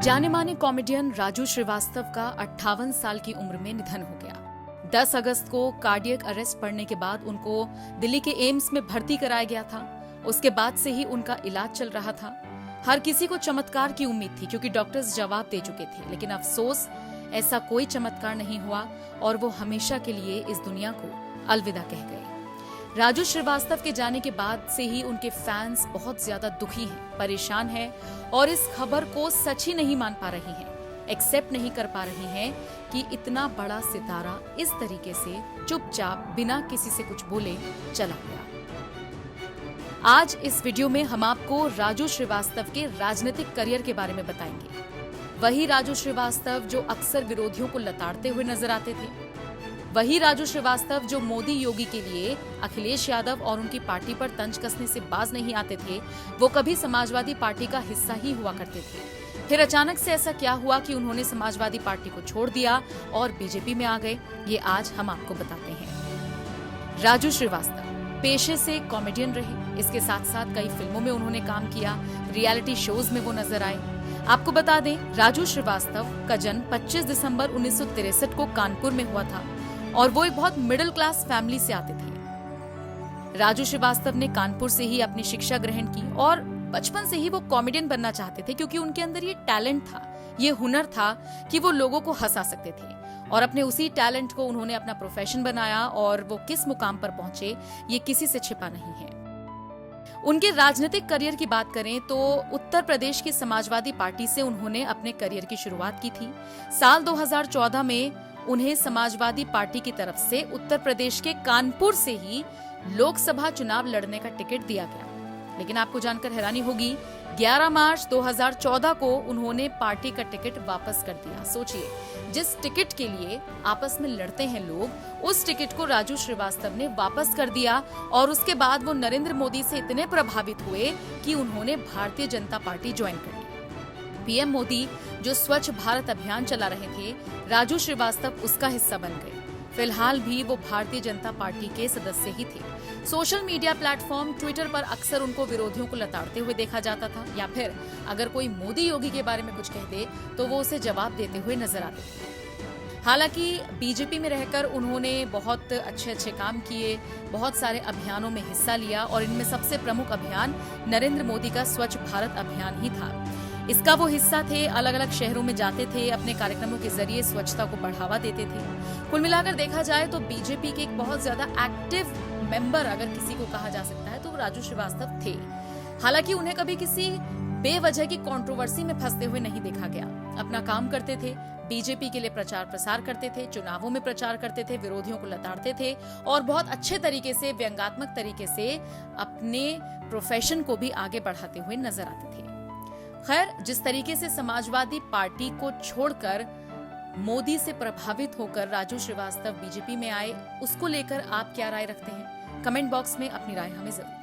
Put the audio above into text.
जाने माने कॉमेडियन राजू श्रीवास्तव का 58 साल की उम्र में निधन हो गया। 10 अगस्त को कार्डियक अरेस्ट पड़ने के बाद उनको दिल्ली के एम्स में भर्ती कराया गया था। उसके बाद से ही उनका इलाज चल रहा था। हर किसी को चमत्कार की उम्मीद थी क्योंकि डॉक्टर्स जवाब दे चुके थे, लेकिन अफसोस ऐसा कोई चमत्कार नहीं हुआ और वो हमेशा के लिए इस दुनिया को अलविदा कह गए। राजू श्रीवास्तव के जाने के बाद से ही उनके फैंस बहुत ज्यादा दुखी हैं, परेशान हैं और इस खबर को सच ही नहीं मान पा रही हैं, एक्सेप्ट नहीं कर पा रही हैं कि इतना बड़ा सितारा इस तरीके से चुपचाप बिना किसी से कुछ बोले चला गया। आज इस वीडियो में हम आपको राजू श्रीवास्तव के राजनीतिक करियर के बारे में बताएंगे। वही राजू श्रीवास्तव जो अक्सर विरोधियों को लताड़ते हुए नजर आते थे, वही राजू श्रीवास्तव जो मोदी योगी के लिए अखिलेश यादव और उनकी पार्टी पर तंज कसने से बाज नहीं आते थे, वो कभी समाजवादी पार्टी का हिस्सा ही हुआ करते थे। फिर अचानक से ऐसा क्या हुआ कि उन्होंने समाजवादी पार्टी को छोड़ दिया और बीजेपी में आ गए, ये आज हम आपको बताते हैं। राजू श्रीवास्तव पेशे से कॉमेडियन रहे, इसके साथ साथ कई फिल्मों में उन्होंने काम किया, रियलिटी शोज में वो नजर आए। आपको बता दें, राजू श्रीवास्तव का जन्म 25 दिसंबर 1963 को कानपुर में हुआ था और वो एक बहुत मिडिल क्लास फैमिली से आते थे। राजू श्रीवास्तव ने कानपुर से ही अपनी शिक्षा ग्रहण की और बचपन से ही वो कॉमेडियन बनना चाहते थे क्योंकि उनके अंदर ये टैलेंट था, ये हुनर था कि वो लोगों को हंसा सकते थे और अपने उसी टैलेंट को उन्होंने अपना प्रोफेशन बनाया और वो किस मुकाम पर पहुंचे ये किसी से छिपा नहीं है। उनके राजनीतिक करियर की बात करें तो उत्तर प्रदेश की समाजवादी पार्टी से उन्होंने अपने करियर की शुरुआत की थी। साल 2014 में उन्हें समाजवादी पार्टी की तरफ से उत्तर प्रदेश के कानपुर से ही लोकसभा चुनाव लड़ने का टिकट दिया गया, लेकिन आपको जानकर हैरानी होगी 11 मार्च 2014 को उन्होंने पार्टी का टिकट वापस कर दिया। सोचिए, जिस टिकट के लिए आपस में लड़ते हैं लोग, उस टिकट को राजू श्रीवास्तव ने वापस कर दिया और उसके बाद वो नरेंद्र मोदी से इतने प्रभावित हुए कि उन्होंने भारतीय जनता पार्टी ज्वाइन कर ली। पीएम मोदी जो स्वच्छ भारत अभियान चला रहे थे, राजू श्रीवास्तव उसका हिस्सा बन गए। फिलहाल भी वो भारतीय जनता पार्टी के सदस्य ही थे। सोशल मीडिया प्लेटफॉर्म ट्विटर पर अक्सर उनको विरोधियों को लताड़ते हुए देखा जाता था, या फिर अगर कोई मोदी योगी के बारे में कुछ कह दे तो वो उसे जवाब देते हुए नजर आते थे। हालांकि बीजेपी में रहकर उन्होंने बहुत अच्छे काम किए, बहुत सारे अभियानों में हिस्सा लिया और इनमें सबसे प्रमुख अभियान नरेंद्र मोदी का स्वच्छ भारत अभियान ही था। इसका वो हिस्सा थे, अलग अलग शहरों में जाते थे, अपने कार्यक्रमों के जरिए स्वच्छता को बढ़ावा देते थे। कुल मिलाकर देखा जाए तो बीजेपी के एक बहुत ज्यादा एक्टिव मेंबर अगर किसी को कहा जा सकता है तो वो राजू श्रीवास्तव थे। हालांकि उन्हें कभी किसी बेवजह की कंट्रोवर्सी में फंसते हुए नहीं देखा गया। अपना काम करते थे, बीजेपी के लिए प्रचार प्रसार करते थे, चुनावों में प्रचार करते थे, विरोधियों को लताड़ते थे और बहुत अच्छे तरीके से, व्यंग्यात्मक तरीके से अपने प्रोफेशन को भी आगे बढ़ाते हुए नजर आते थे। खैर, जिस तरीके से समाजवादी पार्टी को छोड़कर मोदी से प्रभावित होकर राजू श्रीवास्तव बीजेपी में आए, उसको लेकर आप क्या राय रखते हैं? कमेंट बॉक्स में अपनी राय हमें जरूर